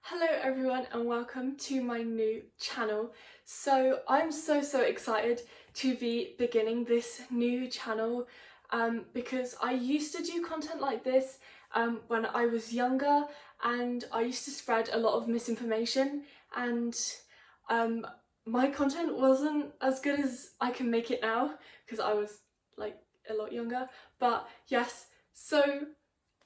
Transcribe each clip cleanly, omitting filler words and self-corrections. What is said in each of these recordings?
Hello everyone and welcome to my new channel. So I'm so excited to be beginning this new channel because I used to do content like this when I was younger, and I used to spread a lot of misinformation, and my content wasn't as good as I can make it now because I was like a lot younger. But yes, so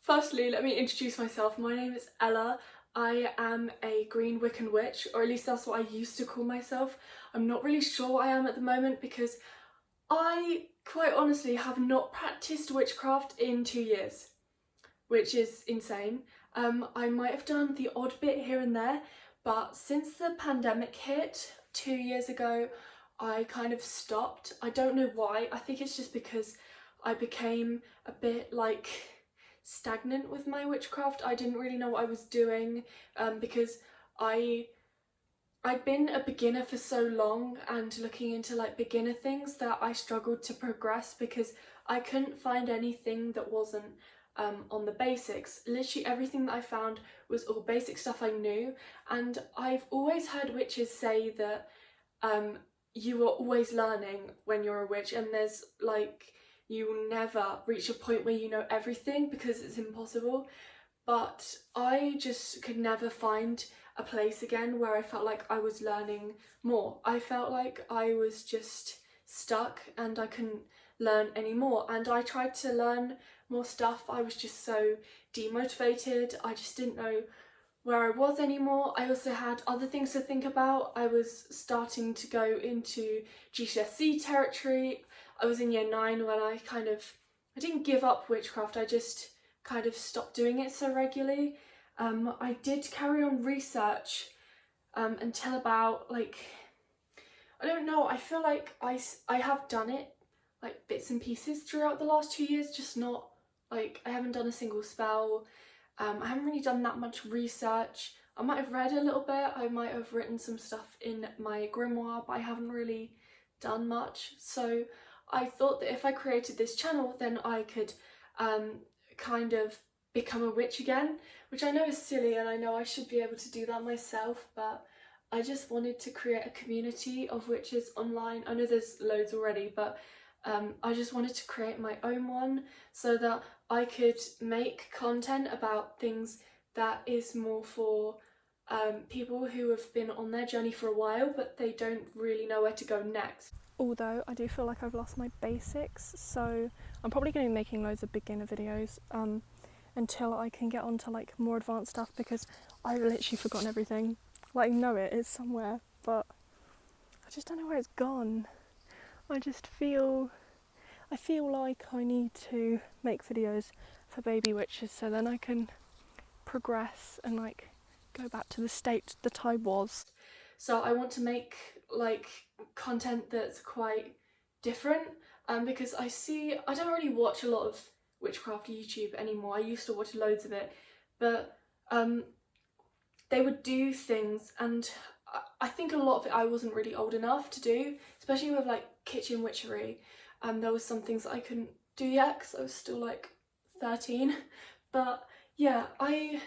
firstly let me introduce myself. My name is Ella. I am a green Wiccan witch, or at least that's what I used to call myself. I'm not really sure what I am at the moment because I quite honestly have not practiced witchcraft in 2 years, which is insane. I might have done the odd bit here and there, but since the pandemic hit 2 years ago, I kind of stopped. I don't know why. I think it's just because I became a bit like stagnant with my witchcraft. I didn't really know what I was doing because I'd been a beginner for so long and looking into like beginner things that I struggled to progress because I couldn't find anything that wasn't on the basics. Literally everything that I found was all basic stuff I knew, and I've always heard witches say that you are always learning when you're a witch, and there's like you will never reach a point where you know everything because it's impossible. But I just could never find a place again where I felt like I was learning more. I felt like I was just stuck and I couldn't learn anymore, and I tried to learn more stuff. I was just so demotivated. I just didn't know where I was anymore. I also had other things to think about. I was starting to go into GCSE territory. I was in year 9 when I didn't give up witchcraft, I just kind of stopped doing it so regularly. I did carry on research until about I don't know, I feel like I have done it like bits and pieces throughout the last 2 years, just not like I haven't done a single spell. I haven't really done that much research. I might have read a little bit, I might have written some stuff in my grimoire, but I haven't really done much. So I thought that if I created this channel, then I could kind of become a witch again, which I know is silly and I know I should be able to do that myself, but I just wanted to create a community of witches online. I know there's loads already, but I just wanted to create my own one so that I could make content about things that is more for people who have been on their journey for a while but they don't really know where to go next. Although I do feel like I've lost my basics, so I'm probably going to be making loads of beginner videos until I can get on to like more advanced stuff, because I've literally forgotten everything. Like, I know it's somewhere, but I just don't know where it's gone. I feel like I need to make videos for baby witches so then I can progress and like go back to the state that I was. So I want to make like content that's quite different because I don't really watch a lot of witchcraft YouTube anymore. I used to watch loads of it, but they would do things, and I think a lot of it I wasn't really old enough to do, especially with like kitchen witchery. There was some things that I couldn't do yet because I was still like 13, but yeah, I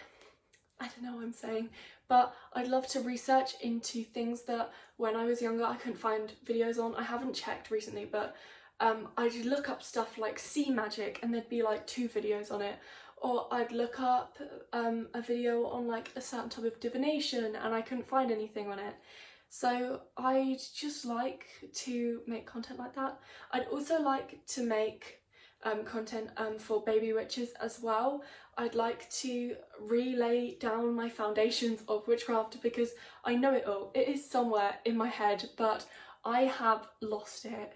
don't know what I'm saying, but I'd love to research into things that when I was younger I couldn't find videos on. I haven't checked recently, but I'd look up stuff like sea magic and there'd be like 2 videos on it, or I'd look up a video on like a certain type of divination and I couldn't find anything on it. So I'd just like to make content like that. I'd also like to make content for baby witches as well. I'd like to relay down my foundations of witchcraft because I know it all. It is somewhere in my head, but I have lost it.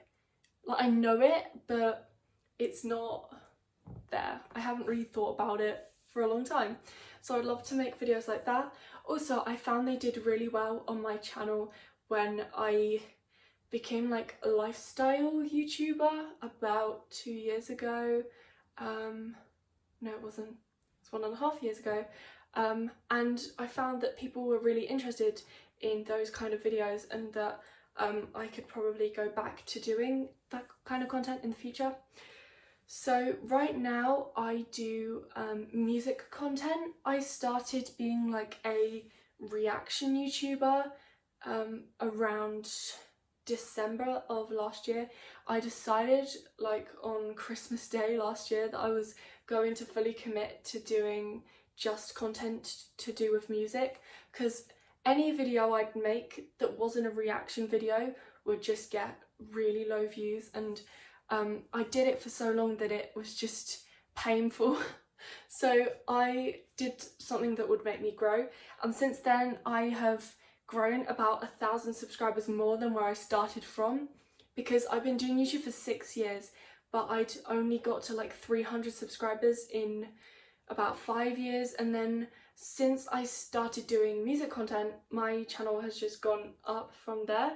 Like, I know it, but it's not there. I haven't really thought about it for a long time. So I'd love to make videos like that. Also, I found they did really well on my channel when I became like a lifestyle YouTuber about 2 years ago. No, it wasn't. It's 1.5 years ago. And I found that people were really interested in those kind of videos, and that I could probably go back to doing that kind of content in the future. So right now I do music content. I started being like a reaction YouTuber around December of last year. I decided like on Christmas Day last year that I was going to fully commit to doing just content to do with music, because any video I'd make that wasn't a reaction video would just get really low views, and I did it for so long that it was just painful. So I did something that would make me grow, and since then I have grown about 1,000 subscribers more than where I started from, because I've been doing YouTube for 6 years, but I'd only got to like 300 subscribers in about 5 years, and then since I started doing music content, my channel has just gone up from there.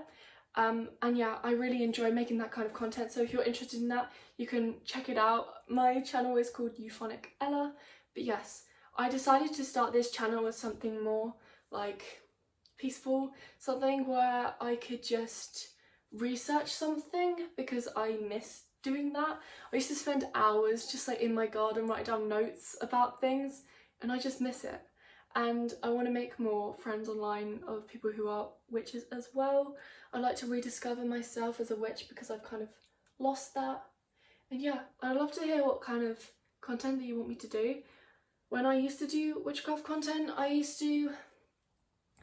And yeah, I really enjoy making that kind of content, so if you're interested in that, you can check it out. My channel is called Euphonic Ella. But yes, I decided to start this channel as something more like peaceful, something where I could just research something, because I miss doing that. I used to spend hours just like in my garden writing down notes about things, and I just miss it. And I want to make more friends online of people who are witches as well. I like to rediscover myself as a witch because I've kind of lost that. And yeah, I'd love to hear what kind of content that you want me to do. When I used to do witchcraft content, I used to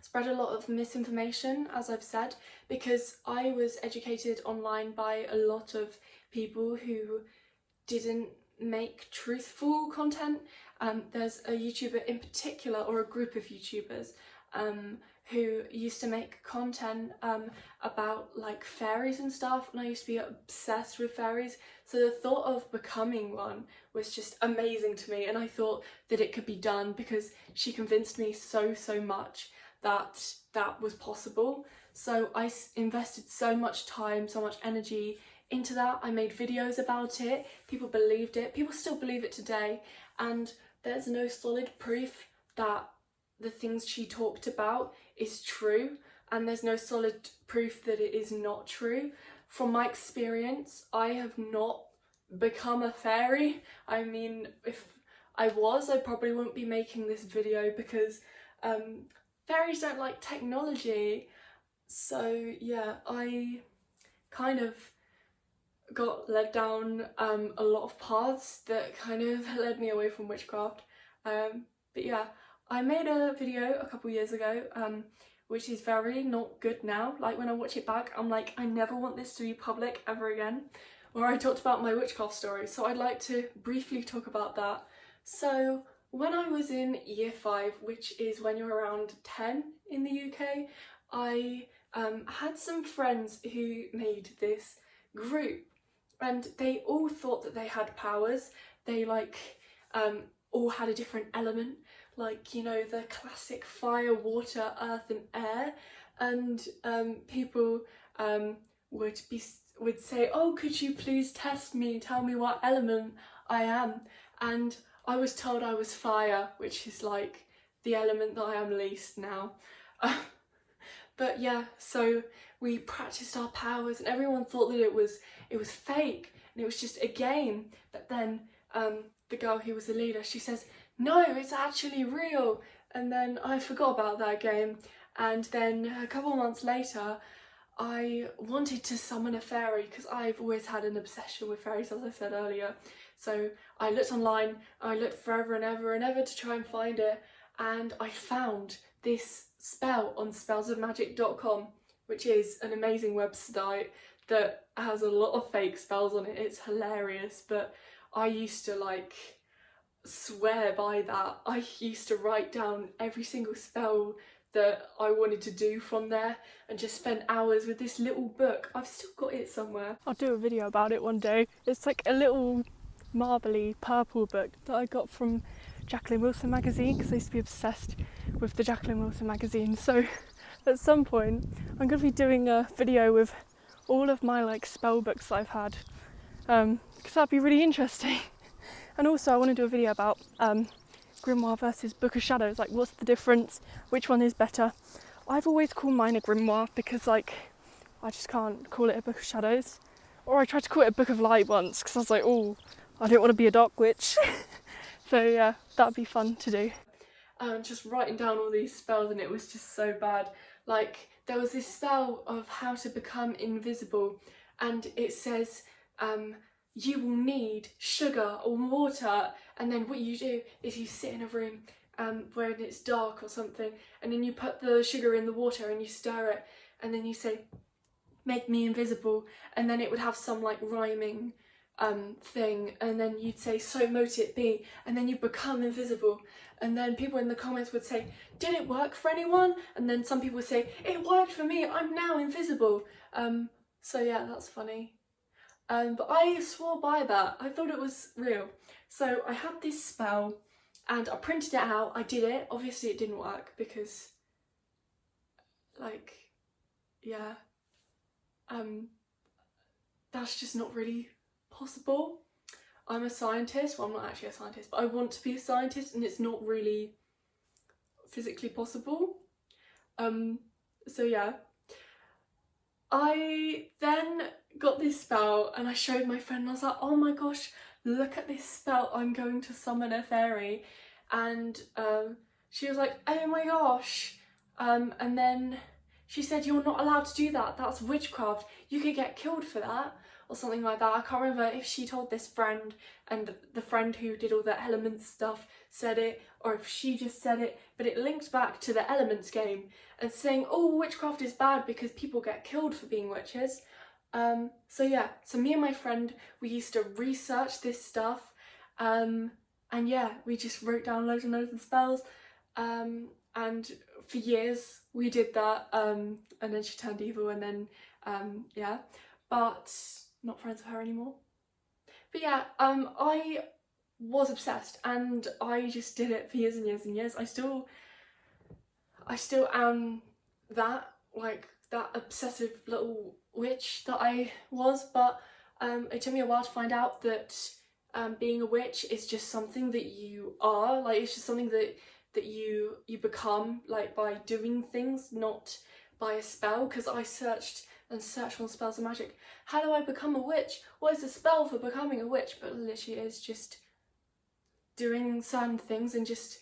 spread a lot of misinformation, as I've said, because I was educated online by a lot of people who didn't make truthful content. There's a YouTuber in particular, or a group of YouTubers, who used to make content about like fairies and stuff, and I used to be obsessed with fairies, so the thought of becoming one was just amazing to me, and I thought that it could be done because she convinced me so much that that was possible. So I invested so much time, so much energy into that. I made videos about it, people believed it, people still believe it today, and there's no solid proof that the things she talked about is true, and there's no solid proof that it is not true. From my experience, I have not become a fairy. I mean, if I was, I probably wouldn't be making this video, because fairies don't like technology. So yeah, I kind of got led down a lot of paths that kind of led me away from witchcraft. But yeah, I made a video a couple years ago which is very not good now. Like when I watch it back, I'm like, I never want this to be public ever again. Where I talked about my witchcraft story, so I'd like to briefly talk about that. So when I was in year 5, which is when you're around 10 in the UK, I had some friends who made this group, and they all thought that they had powers. They like all had a different element, like, you know, the classic fire, water, earth and air, and people would say, oh, could you please test me, tell me what element I am, and I was told I was fire, which is like the element that I am least now. But yeah, so we practiced our powers, and everyone thought that it was fake and it was just a game. But then the girl who was the leader, she says, no, it's actually real. And then I forgot about that game, and then a couple of months later I wanted to summon a fairy, because I've always had an obsession with fairies, as I said earlier. So I looked online, I looked forever and ever to try and find it, and I found this spell on spellsofmagic.com, which is an amazing website that has a lot of fake spells on it. It's hilarious, but I used to like swear by that. I used to write down every single spell that I wanted to do from there, and just spend hours with this little book. I've still got it somewhere. I'll do a video about it one day. It's like a little marbly purple book that I got from Jacqueline Wilson magazine, because I used to be obsessed with the Jacqueline Wilson magazine. So at some point I'm going to be doing a video with all of my like spell books that I've had, because that'd be really interesting. And also I want to do a video about grimoire versus book of shadows, like what's the difference, which one is better. I've always called mine a grimoire because like I just can't call it a book of shadows, or I tried to call it a book of light once because I was like, oh, I don't want to be a dark witch. So yeah, that'd be fun to do. just writing down all these spells, and it was just so bad. Like, there was this spell of how to become invisible, and it says you will need sugar or water, and then what you do is you sit in a room where it's dark or something, and then you put the sugar in the water and you stir it, and then you say, make me invisible, and then it would have some like rhyming thing, and then you'd say, so mote it be, and then you become invisible. And then people in the comments would say, did it work for anyone? And then some people would say, it worked for me, I'm now invisible. So yeah, that's funny. But I swore by that. I thought it was real. So I had this spell and I printed it out. I did it. Obviously it didn't work because, like, yeah, that's just not really possible. I'm a scientist. Well, I'm not actually a scientist, but I want to be a scientist, and it's not really physically possible. So yeah. I then got this spell and I showed my friend and I was like, oh my gosh, look at this spell, I'm going to summon a fairy. And she was like, oh my gosh. And then she said, you're not allowed to do that, that's witchcraft, you could get killed for that, or something like that. I can't remember if she told this friend and the friend who did all the elements stuff said it, or if she just said it, but it linked back to the elements game and saying, oh, witchcraft is bad because people get killed for being witches. So yeah, so me and my friend, we used to research this stuff, and yeah, we just wrote down loads and loads of spells, and for years we did that, and then she turned evil, and then yeah, but not friends with her anymore. But yeah, I was obsessed and I just did it for years and years and years. I still am that, like, that obsessive little witch that I was, but it took me a while to find out that being a witch is just something that you are, like, it's just something that you become, like, by doing things, not by a spell. Because I searched and searched on spells of magic. How do I become a witch? What is the spell for becoming a witch? But literally it's just doing certain things, and it's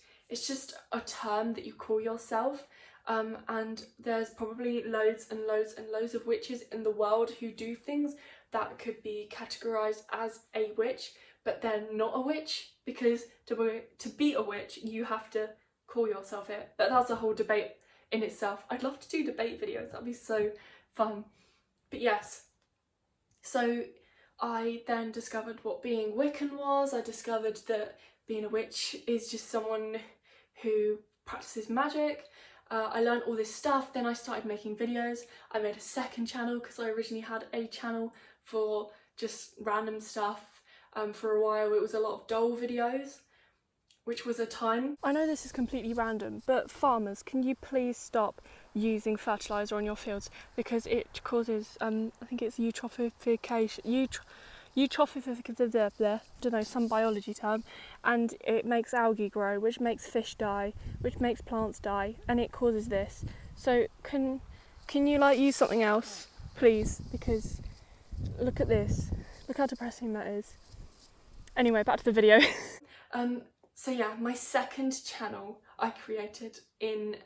just a term that you call yourself. And there's probably loads and loads and loads of witches in the world who do things that could be categorised as a witch, but they're not a witch, because to be a witch you have to call yourself it. But that's a whole debate in itself. I'd love to do debate videos, that'd be so fun. But yes, so I then discovered what being Wiccan was. I discovered that being a witch is just someone who practices magic. I learned all this stuff, then I started making videos. I made a second channel because I originally had a channel for just random stuff. For a while it was a lot of doll videos, which was a time. I know this is completely random, but farmers, can you please stop using fertiliser on your fields, because it causes, I think it's eutrophication, I don't know, some biology term, and it makes algae grow, which makes fish die, which makes plants die, and it causes this. So can you like use something else, please? Because look at this, look how depressing that is. Anyway, back to the video. So yeah, my second channel I created in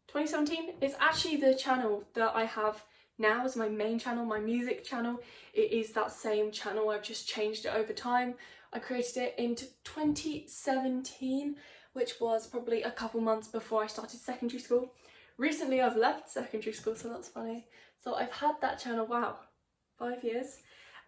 2017 is actually the channel that I have now as my main channel, my music channel. It is that same channel, I've just changed it over time. I created it in 2017, which was probably a couple months before I started secondary school. Recently I've left secondary school, so that's funny. So I've had that channel, wow, 5 years.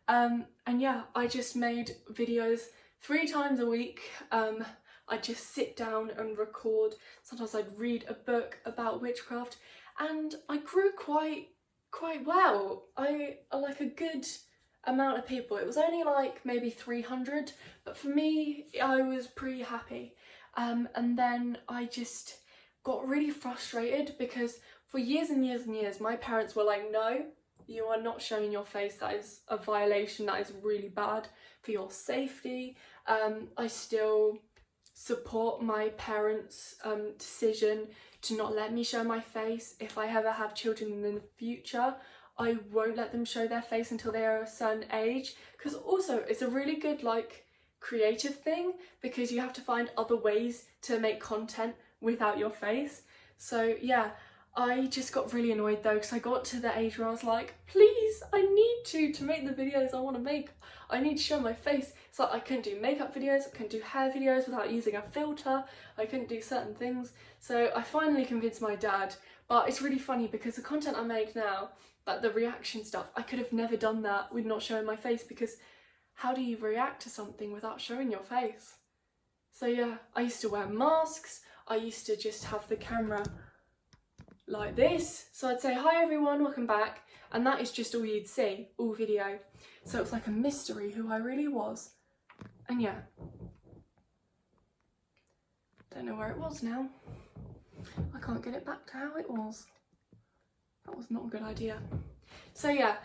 And yeah, I just made videos 3 times a week. I'd just sit down and record. Sometimes I'd read a book about witchcraft, and I grew quite well. I like a good amount of people. It was only like maybe 300, but for me I was pretty happy. And then I just got really frustrated because for years and years and years my parents were like, no, you are not showing your face, that is a violation, that is really bad for your safety. I still support my parents' decision to not let me show my face. If I ever have children in the future, I won't let them show their face until they are a certain age, because also it's a really good like creative thing, because you have to find other ways to make content without your face. So yeah, I just got really annoyed though, because I got to the age where I was like, please, I need to make the videos I want to make. I need to show my face. So I couldn't do makeup videos, I couldn't do hair videos without using a filter, I couldn't do certain things. So I finally convinced my dad, but it's really funny because the content I make now, like the reaction stuff, I could have never done that with not showing my face, because how do you react to something without showing your face? So yeah, I used to wear masks, I used to just have the camera like this. So I'd say, hi everyone, welcome back. And that is just all you'd see, all video. So it's like a mystery who I really was. And yeah. Don't know where it was now. I can't get it back to how it was. That was not a good idea. So yeah,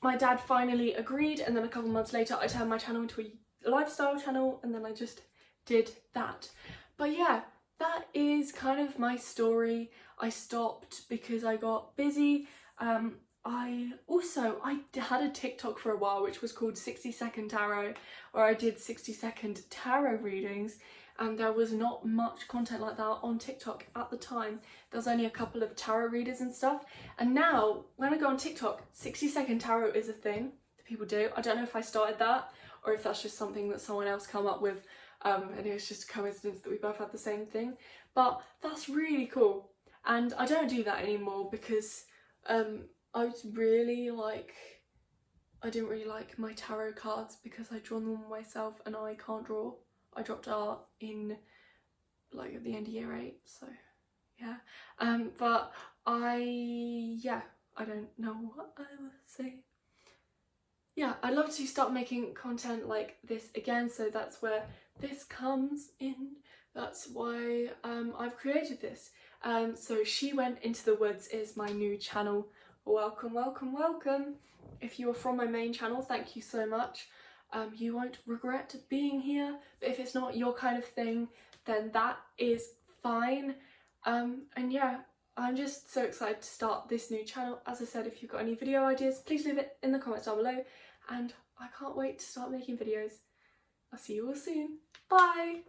my dad finally agreed, and then a couple months later I turned my channel into a lifestyle channel, and then I just did that. But yeah, that is kind of my story. I stopped because I got busy. I had a TikTok for a while which was called 60-second tarot, where I did 60-second tarot readings, and there was not much content like that on TikTok at the time. There was only a couple of tarot readers and stuff, and now when I go on TikTok, 60-second tarot is a thing that people do. I don't know if I started that or if that's just something that someone else come up with, and it was just a coincidence that we both had the same thing, but that's really cool. And I don't do that anymore because I didn't really like my tarot cards because I draw them myself and I can't draw. I dropped art in like at the end of year 8, so yeah. But I don't know what I will say. Yeah, I'd love to start making content like this again, so that's where this comes in. That's why I've created this. So She Went Into the Woods is my new channel. Welcome, welcome, welcome. If you are from my main channel, thank you so much. You won't regret being here, but if it's not your kind of thing, then that is fine. And yeah, I'm just so excited to start this new channel. As I said, if you've got any video ideas, please leave it in the comments down below, and I can't wait to start making videos. I'll see you all soon. Bye!